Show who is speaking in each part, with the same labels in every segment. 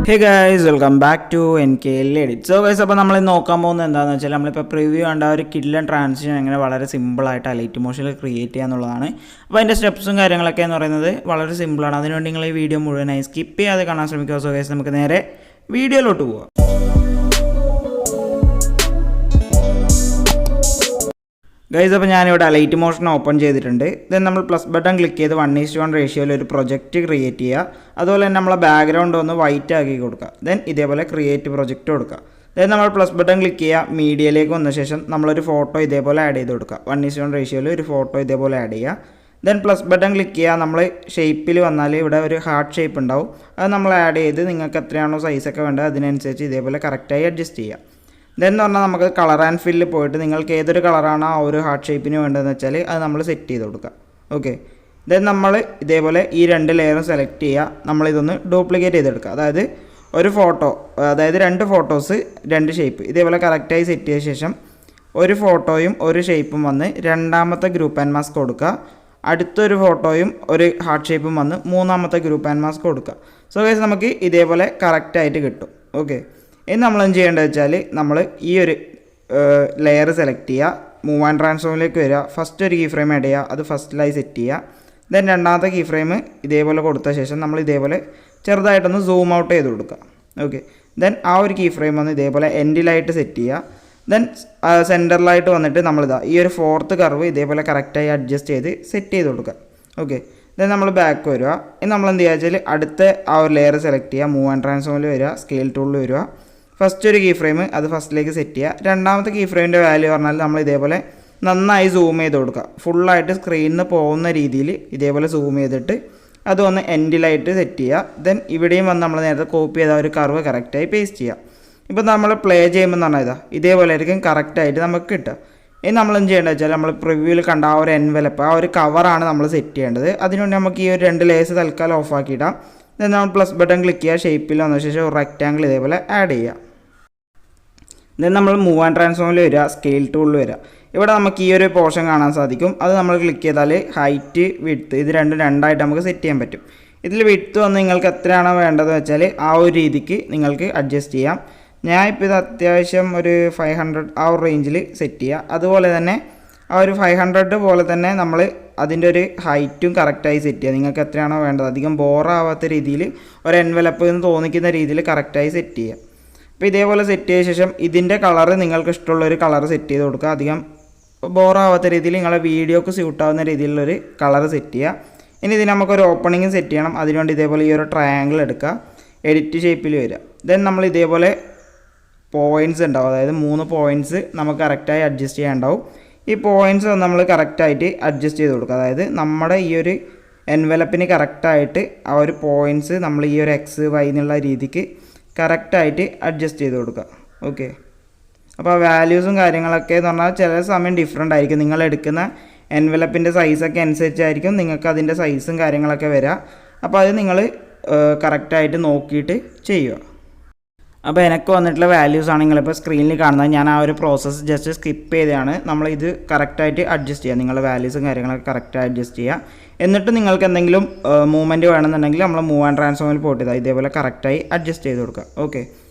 Speaker 1: Hey guys, welcome back to NKL edits. So guys, അപ്പോൾ നമ്മൾ നോക്കാൻ പോകുന്നത് എന്താണെന്ന് വെച്ചാൽ നമ്മളിപ്പോൾ പ്രിവ്യൂ കണ്ട ഒരു കിഡ്ലൻ ട്രാൻസിഷൻ എങ്ങനെ വളരെ സിമ്പിളായിട്ട് അലൈറ്റ് മോഷനിൽ ക്രിയേറ്റ് ചെയ്യുക എന്നുള്ളതാണ്. അപ്പോൾ അതിൻ്റെ സ്റ്റെപ്സും കാര്യങ്ങളൊക്കെ എന്ന് പറയുന്നത് വളരെ സിമ്പിളാണ്. അതിനുവേണ്ടി നിങ്ങൾ ഈ വീഡിയോ മുഴുവനായി സ്കിപ്പ് ചെയ്യാതെ കാണാൻ ശ്രമിക്കുക. സോ ഗൈസ്, നമുക്ക് നേരെ വീഡിയോയിലോട്ട് പോകാം. ഗൈസ്, അപ്പോൾ ഞാനിവിടെ അലൈറ്റ് മോഷൻ ഓപ്പൺ ചെയ്തിട്ടുണ്ട്. ദെൻ നമ്മൾ പ്ലസ് ബട്ടൺ ക്ലിക്ക് ചെയ്ത് 1:1 റേഷ്യോയിൽ ഒരു പ്രൊജക്റ്റ് ക്രിയേറ്റ് ചെയ്യുക. അതുപോലെ തന്നെ നമ്മളെ ബാക്ക്ഗ്രൗണ്ട് ഒന്ന് വൈറ്റ് ആക്കി കൊടുക്കുക. ദെൻ ഇതേപോലെ ക്രിയേറ്റ് പ്രൊജക്റ്റ് കൊടുക്കുക. ദെൻ നമ്മൾ പ്ലസ് ബട്ടൺ ക്ലിക്ക് ചെയ്യുക. മീഡിയയിലേക്ക് വന്ന ശേഷം നമ്മളൊരു ഫോട്ടോ ഇതേപോലെ ആഡ് ചെയ്ത് കൊടുക്കുക. 1:1 റേഷ്യോയിൽ ഒരു ഫോട്ടോ ഇതേപോലെ ആഡ് ചെയ്യുക. ദെൻ പ്ലസ് ബട്ടൺ ക്ലിക്ക് ചെയ്യുക. നമ്മൾ ഷേപ്പിൽ വന്നാൽ ഇവിടെ ഒരു ഹാർട്ട് ഷേപ്പ് ഉണ്ടാവും. അത് നമ്മൾ ആഡ് ചെയ്ത് നിങ്ങൾക്ക് എത്രയാണോ സൈസൊക്കെ വേണ്ടത് അതിനനുസരിച്ച് ഇതേപോലെ കറക്റ്റായി അഡ്ജസ്റ്റ് ചെയ്യുക. ദെൻ എന്ന് പറഞ്ഞാൽ നമുക്ക് കളർ ആൻഡ് ഫില്ലിൽ പോയിട്ട് നിങ്ങൾക്ക് ഏതൊരു കളറാണോ ആ ഒരു ഹാർട്ട് ഷേപ്പിന് വേണ്ടതെന്ന് വെച്ചാൽ അത് നമ്മൾ സെറ്റ് ചെയ്ത് കൊടുക്കുക. ഓക്കെ, ദെൻ നമ്മൾ ഇതേപോലെ ഈ രണ്ട് ലെയറും സെലക്ട് ചെയ്യുക. നമ്മളിതൊന്ന് ഡ്യൂപ്ലിക്കേറ്റ് ചെയ്തെടുക്കുക. അതായത് ഒരു ഫോട്ടോ, അതായത് രണ്ട് ഫോട്ടോസ് രണ്ട് ഷേപ്പ് ഇതേപോലെ കറക്റ്റായി സെറ്റ് ചെയ്ത ശേഷം ഒരു ഫോട്ടോയും ഒരു ഷേപ്പും വന്ന് രണ്ടാമത്തെ ഗ്രൂപ്പ് ആൻഡ് മാസ്ക് കൊടുക്കുക. അടുത്തൊരു ഫോട്ടോയും ഒരു ഹാർട്ട് ഷേപ്പും വന്ന് മൂന്നാമത്തെ ഗ്രൂപ്പ് ആൻഡ് മാസ്ക് കൊടുക്കുക. സോ ഗൈസ്, നമുക്ക് ഇതേപോലെ കറക്റ്റായിട്ട് കിട്ടും. ഓക്കെ, ഇനി നമ്മൾ എന്ത് ചെയ്യേണ്ടത് വെച്ചാൽ നമ്മൾ ഈ ഒരു ലെയർ സെലക്ട് ചെയ്യുക, മൂവ് ആൻഡ് ട്രാൻസ്ഫോമിലേക്ക് വരിക. ഫസ്റ്റ് ഒരു കീ ഫ്രെയിം ആഡ് ചെയ്യുക, അത് ഫസ്റ്റിലായി സെറ്റ് ചെയ്യുക. ദെൻ രണ്ടാമത്തെ കീ ഫ്രെയിം ഇതേപോലെ കൊടുത്ത ശേഷം നമ്മൾ ഇതേപോലെ ചെറുതായിട്ടൊന്ന് സൂം ഔട്ട് ചെയ്ത് കൊടുക്കുക. ഓക്കെ, ദെൻ ആ ഒരു കീ ഫ്രെയിം ഒന്ന് ഇതേപോലെ എൻഡിലായിട്ട് സെറ്റ് ചെയ്യുക. ദെൻ സെൻറ്ററിലായിട്ട് വന്നിട്ട് നമ്മളിതാ ഈ ഒരു ഫോർത്ത് കർവ് ഇതേപോലെ കറക്റ്റായി അഡ്ജസ്റ്റ് ചെയ്ത് സെറ്റ് ചെയ്ത് കൊടുക്കുക. ഓക്കെ, ദെൻ നമ്മൾ ബാക്ക് വരിക. ഇനി നമ്മൾ എന്ത് ചെയ്യുക വെച്ചാൽ അടുത്ത ആ ഒരു ലെയർ സെലക്ട് ചെയ്യുക, മൂവ് ആൻഡ് ട്രാൻസ്ഫോമിൽ വരിക, സ്കെയിൽ ടൂളിൽ വരിക. ഫസ്റ്റ് ഒരു കീ ഫ്രെയിം അത് ഫസ്റ്റിലേക്ക് സെറ്റ് ചെയ്യുക. രണ്ടാമത്തെ കീ ഫ്രെയിമിൻ്റെ വാല്യൂ പറഞ്ഞാൽ നമ്മൾ ഇതേപോലെ നന്നായി സൂം ചെയ്ത് കൊടുക്കുക. ഫുള്ളായിട്ട് സ്ക്രീനിൽ നിന്ന് പോകുന്ന രീതിയിൽ ഇതേപോലെ സൂം ചെയ്തിട്ട് അതൊന്ന് എൻഡിലായിട്ട് സെറ്റ് ചെയ്യുക. ദെൻ ഇവിടെയും വന്ന് നമ്മൾ നേരത്തെ കോപ്പി ചെയ്ത ഒരു കർവ് കറക്റ്റായി പേസ്റ്റ് ചെയ്യുക. ഇപ്പോൾ നമ്മൾ പ്ലേ ചെയ്യുമ്പോൾ എന്ന് പറഞ്ഞാൽ ഇതേപോലെ ആയിരിക്കും കറക്റ്റായിട്ട് നമുക്ക് കിട്ടുക. ഇനി നമ്മൾ എന്ത് ചെയ്യേണ്ടത് വെച്ചാൽ നമ്മൾ പ്രിവ്യൂവിൽ കണ്ട ആ ഒരു എൻവലപ്പ്, ആ ഒരു കവറാണ് നമ്മൾ സെറ്റ് ചെയ്യേണ്ടത്. അതിനുവേണ്ടി നമുക്ക് ഈ ഒരു രണ്ട് ലേസ് തൽക്കാലം ഓഫാക്കിയിടാം. ദെൻ നമ്മൾ പ്ലസ് ബട്ടൺ ക്ലിക്ക് ചെയ്യുക, ഷേപ്പിൽ വന്ന ശേഷം ഒരു റെക്റ്റാങ്കിൾ ഇതേപോലെ ആഡ് ചെയ്യുക. ദെൻ നമ്മൾ മൂവ് ആൻഡ് ട്രാൻസ്ഫോമിൽ വരിക, സ്കെയിൽ ടൂളിൽ വരിക. ഇവിടെ നമുക്ക് ഈ ഒരു പോർഷൻ കാണാൻ സാധിക്കും. അത് നമ്മൾ ക്ലിക്ക് ചെയ്താൽ ഹൈറ്റ് വിഡ്ത്ത് ഇത് രണ്ടായിട്ട് നമുക്ക് സെറ്റ് ചെയ്യാൻ പറ്റും. ഇതിൽ വിഡ്ത്ത് വന്ന് നിങ്ങൾക്ക് എത്രയാണോ വേണ്ടതെന്ന് വെച്ചാൽ ആ ഒരു രീതിക്ക് നിങ്ങൾക്ക് അഡ്ജസ്റ്റ് ചെയ്യാം. ഞാൻ ഇപ്പോൾ ഇത് അത്യാവശ്യം ഒരു 500 ആ ഒരു റേഞ്ചിൽ സെറ്റ് ചെയ്യുക. അതുപോലെ തന്നെ ആ ഒരു 500 പോലെ തന്നെ നമ്മൾ അതിൻ്റെ ഒരു ഹൈറ്റും കറക്റ്റായി സെറ്റ് ചെയ്യുക. നിങ്ങൾക്ക് എത്രയാണോ വേണ്ടത് അധികം ബോറാവാത്ത രീതിയിൽ ഒരു എൻവലപ്പ് എന്ന് തോന്നിക്കുന്ന രീതിയിൽ കറക്റ്റായി സെറ്റ് ചെയ്യുക. അപ്പോൾ ഇതേപോലെ സെറ്റ് ചെയ്ത ശേഷം ഇതിൻ്റെ കളറ് നിങ്ങൾക്ക് ഇഷ്ടമുള്ളൊരു കളർ സെറ്റ് ചെയ്ത് കൊടുക്കുക. അധികം ബോറാവാത്ത രീതിയിൽ നിങ്ങളെ വീഡിയോക്ക് സ്യൂട്ടാവുന്ന രീതിയിലുള്ളൊരു കളർ സെറ്റ് ചെയ്യുക. ഇനി ഇതിന് നമുക്കൊരു ഓപ്പണിങ് സെറ്റ് ചെയ്യണം. അതിനുവേണ്ടി ഇതേപോലെ ഈ ഒരു ട്രയാങ്കിൾ എടുക്കുക, എഡിറ്റ് ഷേപ്പിൽ വരിക. ദെൻ നമ്മൾ ഇതേപോലെ പോയിൻറ്റ്സ് ഉണ്ടാവും, അതായത് 3 പോയിൻറ്റ്സ് നമുക്ക് കറക്റ്റായി അഡ്ജസ്റ്റ് ചെയ്യാനുണ്ടാവും. ഈ പോയിൻറ്റ്സ് നമ്മൾ കറക്റ്റായിട്ട് അഡ്ജസ്റ്റ് ചെയ്ത് കൊടുക്കുക. അതായത് നമ്മുടെ ഈ ഒരു എൻവലപ്പിന് കറക്റ്റായിട്ട് ആ ഒരു പോയിൻറ്റ്സ് നമ്മൾ ഈ ഒരു എക്സ് വൈ എന്നുള്ള രീതിക്ക് കറക്റ്റായിട്ട് അഡ്ജസ്റ്റ് ചെയ്ത് കൊടുക്കുക. ഓക്കെ, അപ്പോൾ വാല്യൂസും കാര്യങ്ങളൊക്കെ എന്ന് പറഞ്ഞാൽ ചില സമയം ഡിഫറെൻ്റ് ആയിരിക്കും. നിങ്ങൾ എടുക്കുന്ന എൻവലപ്പിൻ്റെ സൈസൊക്കെ അനുസരിച്ചായിരിക്കും നിങ്ങൾക്ക് അതിൻ്റെ സൈസും കാര്യങ്ങളൊക്കെ വരിക. അപ്പോൾ അത് നിങ്ങൾ കറക്റ്റായിട്ട് നോക്കിയിട്ട് ചെയ്യുക. അപ്പോൾ എനിക്ക് വന്നിട്ടുള്ള വാല്യൂസാണ് നിങ്ങളിപ്പോൾ സ്ക്രീനിൽ കാണുന്നത്. ഞാൻ ആ ഒരു പ്രോസസ്സ് ജസ്റ്റ് സ്കിപ്പ് ചെയ്താണ്. നമ്മളിത് കറക്റ്റായിട്ട് അഡ്ജസ്റ്റ് ചെയ്യുക. നിങ്ങളുടെ വാല്യൂസും കാര്യങ്ങളൊക്കെ കറക്റ്റായി അഡ്ജസ്റ്റ് ചെയ്യുക. എന്നിട്ട് നിങ്ങൾക്ക് എന്തെങ്കിലും മൂവ്മെൻറ്റ് വേണമെന്നുണ്ടെങ്കിൽ നമ്മൾ മൂവ് ആൻഡ് ട്രാൻസ്ഫോമിൽ പോയിട്ട് ഇതേപോലെ കറക്റ്റായി അഡ്ജസ്റ്റ് ചെയ്ത് കൊടുക്കുക. ഓക്കെ,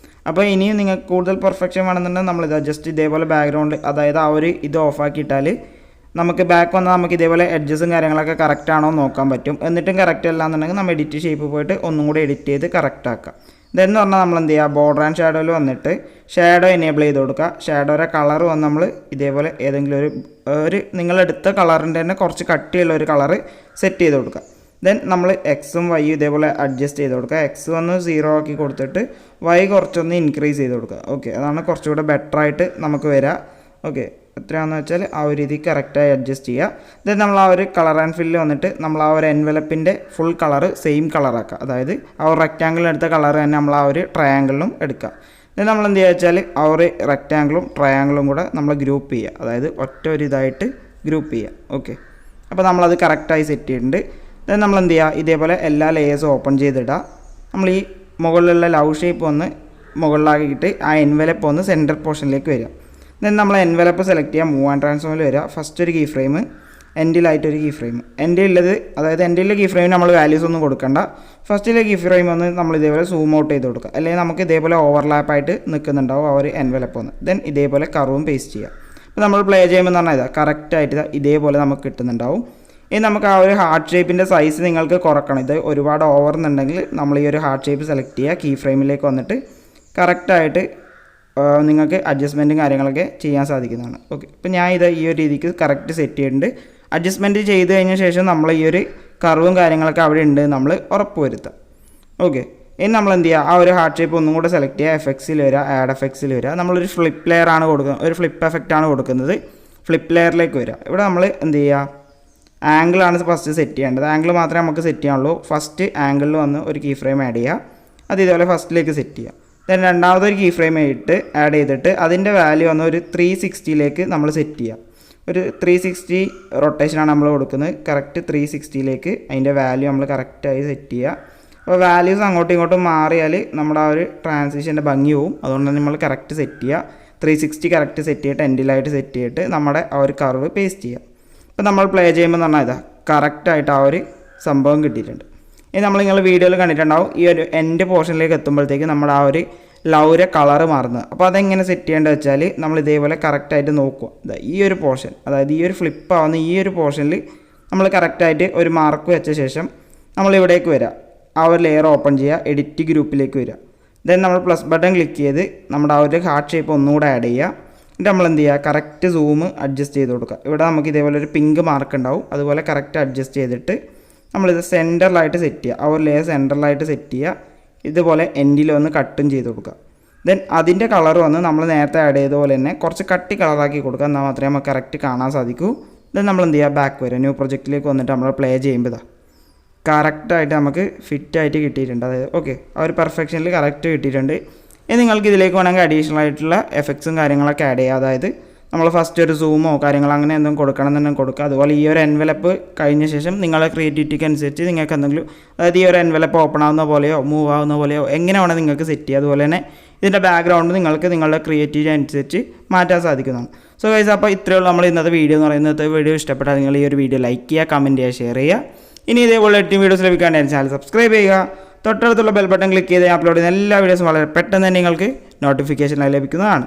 Speaker 1: അപ്പോൾ ഇനിയും നിങ്ങൾക്ക് കൂടുതൽ പെർഫെക്ഷൻ വേണമെന്നുണ്ടെങ്കിൽ നമ്മളിത് ജസ്റ്റ് ഇതേപോലെ ബാക്ക്ഗ്രൗണ്ട്, അതായത് ആ ഒരു ഇത് ഓഫാക്കിയിട്ടാൽ നമുക്ക് ബാക്ക് വന്നാൽ നമുക്ക് ഇതേപോലെ എഡ്ജസും കാര്യങ്ങളൊക്കെ കറക്റ്റ് ആണോ നോക്കാൻ പറ്റും. എന്നിട്ടും കറക്റ്റ് അല്ല എന്നുണ്ടെങ്കിൽ നമ്മൾ എഡിറ്റ് ഷേപ്പ് പോയിട്ട് ഒന്നും കൂടി എഡിറ്റ് ചെയ്ത് കറക്റ്റ് ആക്കുക. ഇതെന്ന് പറഞ്ഞാൽ നമ്മൾ എന്ത് ചെയ്യുക, ബോർഡർ ആൻഡ് ഷാഡോയിൽ വന്നിട്ട് ഷാഡോ എനേബിൾ ചെയ്ത് കൊടുക്കുക. ഷാഡോയുടെ കളർ വന്ന് നമ്മൾ ഇതേപോലെ ഏതെങ്കിലും ഒരു നിങ്ങളെടുത്ത കളറിൻ്റെ തന്നെ കുറച്ച് കട്ടിയുള്ള ഒരു കളറ് സെറ്റ് ചെയ്ത് കൊടുക്കുക. ദെൻ നമ്മൾ എക്സും വൈയും ഇതേപോലെ അഡ്ജസ്റ്റ് ചെയ്ത് കൊടുക്കുക. എക്സ് വന്ന് 0 ആക്കി കൊടുത്തിട്ട് വൈ കുറച്ചൊന്ന് ഇൻക്രീസ് ചെയ്ത് കൊടുക്കുക. ഓക്കെ, അതാണ് കുറച്ചുകൂടെ ബെറ്ററായിട്ട് നമുക്ക് വരിക. ഓക്കെ, എത്രയാണെന്ന് വെച്ചാൽ ആ ഒരു രീതി കറക്റ്റായി അഡ്ജസ്റ്റ് ചെയ്യുക. ദെൻ നമ്മൾ ആ ഒരു കളർ ആൻഡ് ഫില്ല് വന്നിട്ട് നമ്മൾ ആ ഒരു എൻവലപ്പിൻ്റെ ഫുൾ കളറ് സെയിം കളറാക്കുക. അതായത് ആ ഒരു റെക്റ്റാങ്കിളിനെടുത്ത കളർ തന്നെ നമ്മൾ ആ ഒരു ട്രയാങ്കിളിലും എടുക്കുക. ദെൻ നമ്മൾ എന്ത് ചെയ്യുക വെച്ചാൽ ആ ഒരു റെക്റ്റാങ്കിളും ട്രയാങ്കിളും കൂടെ നമ്മൾ ഗ്രൂപ്പ് ചെയ്യുക. അതായത് ഒറ്റ ഒരു ഇതായിട്ട് ഗ്രൂപ്പ് ചെയ്യുക. ഓക്കെ, അപ്പോൾ നമ്മളത് കറക്റ്റായി സെറ്റ് ചെയ്തിട്ടുണ്ട്. ദെൻ നമ്മൾ എന്ത് ചെയ്യുക, ഇതേപോലെ എല്ലാ ലെയേഴ്സും ഓപ്പൺ ചെയ്തിടുക. നമ്മൾ ഈ മുകളിലുള്ള ലവ് ഷേപ്പ് ഒന്ന് മുകളിലാക്കിയിട്ട് ആ എൻവലപ്പ് ഒന്ന് സെൻറ്റർ പോർഷനിലേക്ക് വരിക. ദെൻ നമ്മൾ എൻവലപ്പ് സെലക്ട് ചെയ്യുക, മൂവ് ആൻഡ് ട്രാൻസ്ഫോമിൽ വരിക. ഫസ്റ്റ് ഒരു കീ ഫ്രെയിം എൻഡിലായിട്ട് ഒരു കീ ഫ്രെയിം. എൻഡിലുള്ളത് അതായത് എൻഡിലെ കീ ഫ്രെയിമിന് നമ്മൾ വാല്യൂസ് ഒന്നും കൊടുക്കണ്ട. ഫസ്റ്റിലെ കീ ഫ്രെയിം ഒന്ന് നമ്മൾ ഇതേപോലെ സൂം ഔട്ട് ചെയ്ത് കൊടുക്കുക. അല്ലെങ്കിൽ നമുക്ക് ഇതേപോലെ ഓവർലാപ്പായിട്ട് നിൽക്കുന്നുണ്ടാവും ആ ഒരു എൻവലപ്പ് ഒന്ന്. ദെൻ ഇതേപോലെ കർവും പേസ്റ്റ് ചെയ്യുക. അപ്പോൾ നമ്മൾ പ്ലേ ചെയ്യുമ്പോൾ എന്ന് പറഞ്ഞാൽ ഇതാ കറക്റ്റായിട്ട് ഇതേപോലെ നമുക്ക് കിട്ടുന്നുണ്ടാവും. ഇനി നമുക്ക് ആ ഒരു ഹാർട്ട് ഷേപ്പിൻ്റെ സൈസ് നിങ്ങൾക്ക് കുറക്കണം. ഇത് ഒരുപാട് ഓവർ എന്നുണ്ടെങ്കിൽ നമ്മൾ ഈ ഒരു ഹാർട്ട് ഷേപ്പ് സെലക്ട് ചെയ്യുക. കീ ഫ്രെയിമിലേക്ക് വന്നിട്ട് കറക്റ്റായിട്ട് നിങ്ങൾക്ക് അഡ്ജസ്റ്റ്മെൻറ്റും കാര്യങ്ങളൊക്കെ ചെയ്യാൻ സാധിക്കുന്നതാണ്. ഓക്കെ, അപ്പോൾ ഞാൻ ഇത് ഈ ഒരു രീതിക്ക് കറക്റ്റ് സെറ്റ് ചെയ്തിട്ടുണ്ട്. അഡ്ജസ്റ്റ്മെൻറ്റ് ചെയ്ത് കഴിഞ്ഞ ശേഷം നമ്മൾ ഈ ഒരു കർവും കാര്യങ്ങളൊക്കെ അവിടെ ഉണ്ട് നമ്മൾ ഉറപ്പ് വരുത്താം. ഓക്കെ, ഇനി നമ്മൾ എന്ത് ചെയ്യുക, ആ ഒരു ഹാർട്ട് ഷേപ്പ് ഒന്നും കൂടെ സെലക്ട് ചെയ്യുക. എഫക്ട്സിൽ വരിക, ആഡ് എഫക്ട്സിൽ വരിക. നമ്മളൊരു ഫ്ലിപ്പ് ലെയർ ആണ് കൊടുക്കുന്നത്, ഒരു ഫ്ലിപ്പ് എഫക്റ്റാണ് കൊടുക്കുന്നത്. ഫ്ലിപ്പ് ലെയറിലേക്ക് വരിക. ഇവിടെ നമ്മൾ എന്ത് ചെയ്യുക, ആംഗിളാണ് ഫസ്റ്റ് സെറ്റ് ചെയ്യേണ്ടത്. ആംഗിൾ മാത്രമേ നമുക്ക് സെറ്റ് ചെയ്യാനുള്ളൂ. ഫസ്റ്റ് ആംഗിളിൽ വന്ന് ഒരു കീ ഫ്രെയിം ആഡ് ചെയ്യുക. അത് ഇതേപോലെ ഫസ്റ്റിലേക്ക് സെറ്റ് ചെയ്യുക. ദെൻ രണ്ടാമതൊരു കീ ഫ്രെയിം ആഡ് ചെയ്തിട്ട് അതിൻ്റെ വാല്യൂ വന്ന് ഒരു 360ലേക്ക് നമ്മൾ സെറ്റ് ചെയ്യുക. ഒരു 360 റൊട്ടേഷനാണ് നമ്മൾ കൊടുക്കുന്നത്. കറക്റ്റ് 360ലേക്ക് അതിൻ്റെ വാല്യൂ നമ്മൾ കറക്റ്റായി സെറ്റ് ചെയ്യുക. അപ്പോൾ വാല്യൂസ് അങ്ങോട്ടും ഇങ്ങോട്ടും മാറിയാൽ നമ്മുടെ ആ ഒരു ട്രാൻസിഷൻ്റെ ഭംഗി പോവും. അതുകൊണ്ട് തന്നെ നമ്മൾ കറക്റ്റ് സെറ്റ് ചെയ്യുക. 360 കറക്റ്റ് സെറ്റ് ചെയ്തിട്ട് എൻഡിലായിട്ട് സെറ്റ് ചെയ്തിട്ട് നമ്മുടെ ആ ഒരു കർവ് പേസ്റ്റ് ചെയ്യുക. ഇപ്പോൾ നമ്മൾ പ്ലേ ചെയ്യുമ്പോൾ എന്ന് പറഞ്ഞാൽ ഇതാ കറക്റ്റായിട്ട് ആ ഒരു സംഭവം കിട്ടിയിട്ടുണ്ട്. ഇനി നിങ്ങൾ വീഡിയോയിൽ കണ്ടിട്ടുണ്ടാവും ഈ ഒരു എൻഡ് പോർഷനിലേക്ക് എത്തുമ്പോഴത്തേക്ക് നമ്മുടെ ആ ഒരു ലൗര കളറ് മാറുന്നത്. അപ്പോൾ അതെങ്ങനെ സെറ്റ് ചെയ്യേണ്ടത് വെച്ചാൽ നമ്മൾ ഇതേപോലെ കറക്റ്റായിട്ട് നോക്കുക. ഈ ഒരു പോർഷൻ, അതായത് ഈ ഒരു ഫ്ലിപ്പ് ആവുന്ന ഈ ഒരു പോർഷനിൽ നമ്മൾ കറക്റ്റായിട്ട് ഒരു മാർക്ക് വെച്ച ശേഷം നമ്മൾ ഇവിടേക്ക് വരിക. ആ ഒരു ലെയർ ഓപ്പൺ ചെയ്യുക, എഡിറ്റ് ഗ്രൂപ്പിലേക്ക് വരിക. ദെൻ നമ്മൾ പ്ലസ് ബട്ടൺ ക്ലിക്ക് ചെയ്ത് നമ്മുടെ ആ ഒരു ഹാർട്ട് ഷേപ്പ് ഒന്നുകൂടെ ആഡ് ചെയ്യുക. എന്നിട്ട് നമ്മൾ എന്ത് ചെയ്യുക, കറക്റ്റ് സൂം അഡ്ജസ്റ്റ് ചെയ്ത് കൊടുക്കുക. ഇവിടെ നമുക്ക് ഇതേപോലെ ഒരു പിങ്ക് മാർക്ക് ഉണ്ടാവും. അതുപോലെ കറക്റ്റ് അഡ്ജസ്റ്റ് ചെയ്തിട്ട് നമ്മളിത് സെൻറ്ററിലായിട്ട് സെറ്റ് ചെയ്യുക. ആ ഒരു ലെയർ സെൻറ്ററിലായിട്ട് സെറ്റ് ചെയ്യുക. ഇതുപോലെ എൻഡിൽ വന്ന് കട്ടും ചെയ്ത് കൊടുക്കുക. ദെൻ അതിൻ്റെ കളർ വന്ന് നമ്മൾ നേരത്തെ ആഡ് ചെയ്ത പോലെ തന്നെ കുറച്ച് കട്ടി കളറാക്കി കൊടുക്കുക. എന്നാൽ മാത്രമേ നമുക്ക് കറക്റ്റ് കാണാൻ സാധിക്കൂ. ദെൻ നമ്മൾ എന്ത് ചെയ്യുക, ബാക്ക് വരിക. ന്യൂ പ്രൊജക്റ്റിലേക്ക് വന്നിട്ട് നമ്മൾ പ്ലേ ചെയ്യുമ്പോൾ ഇതാ കറക്റ്റായിട്ട് നമുക്ക് ഫിറ്റായിട്ട് കിട്ടിയിട്ടുണ്ട്. അതായത് ഓക്കെ, ആ ഒരു പെർഫെക്ഷനിൽ കറക്റ്റ് കിട്ടിയിട്ടുണ്ട്. ഇനി നിങ്ങൾക്ക് ഇതിലേക്ക് വേണമെങ്കിൽ അഡീഷണൽ ആയിട്ടുള്ള എഫക്ട്സും കാര്യങ്ങളൊക്കെ ആഡ് ചെയ്യുക. അതായത് നമ്മൾ ഫസ്റ്റ് ഒരു സൂമോ കാര്യങ്ങളോ അങ്ങനെ എന്തെങ്കിലും കൊടുക്കണം എന്നുണ്ടെങ്കിൽ കൊടുക്കുക. അതുപോലെ ഈ ഒരു എൻവലപ്പ് കഴിഞ്ഞ ശേഷം നിങ്ങളുടെ ക്രിയേറ്റിവിറ്റിക്ക് അനുസരിച്ച് നിങ്ങൾക്ക് എന്തെങ്കിലും, അതായത് ഈ ഒരു എൻവലപ്പ് ഓപ്പൺ ആവുന്ന പോലെയോ മൂവ് ആവുന്ന പോലെയോ എങ്ങനെ വേണം നിങ്ങൾക്ക് സെറ്റ് ചെയ്യുക. അതുപോലെ തന്നെ ഇതിൻ്റെ ബാക്ക്ഗ്രൗണ്ട് നിങ്ങൾക്ക് നിങ്ങളുടെ ക്രിയേറ്റിവിറ്റി അനുസരിച്ച് മാറ്റാൻ സാധിക്കുന്നതാണ്. സോ ഗൈസ്, അപ്പോൾ ഇത്രയേ ഉള്ളൂ നമ്മൾ ഇന്നത്തെ വീഡിയോ എന്ന് പറയുന്നത്. ഇന്നത്തെ വീഡിയോ ഇഷ്ടപ്പെട്ടാൽ നിങ്ങൾ ഈ ഒരു വീഡിയോ ലൈക്ക് ചെയ്യുക, കമൻറ്റ് ചെയ്യുക, ഷെയർ ചെയ്യുക. ഇനി ഇതേപോലെ 8 വീഡിയോസ് ലഭിക്കാൻ ചാനൽ സബ്സ്ക്രൈബ് ചെയ്യുക. തൊട്ടടുത്തുള്ള ബെൽ ബട്ടൺ ക്ലിക്ക് ചെയ്ത് അപ്ലോഡ് ചെയ്യുന്ന എല്ലാ വീഡിയോസും വളരെ പെട്ടെന്ന് തന്നെ നിങ്ങൾക്ക് നോട്ടിഫിക്കേഷനായി ലഭിക്കുന്നതാണ്.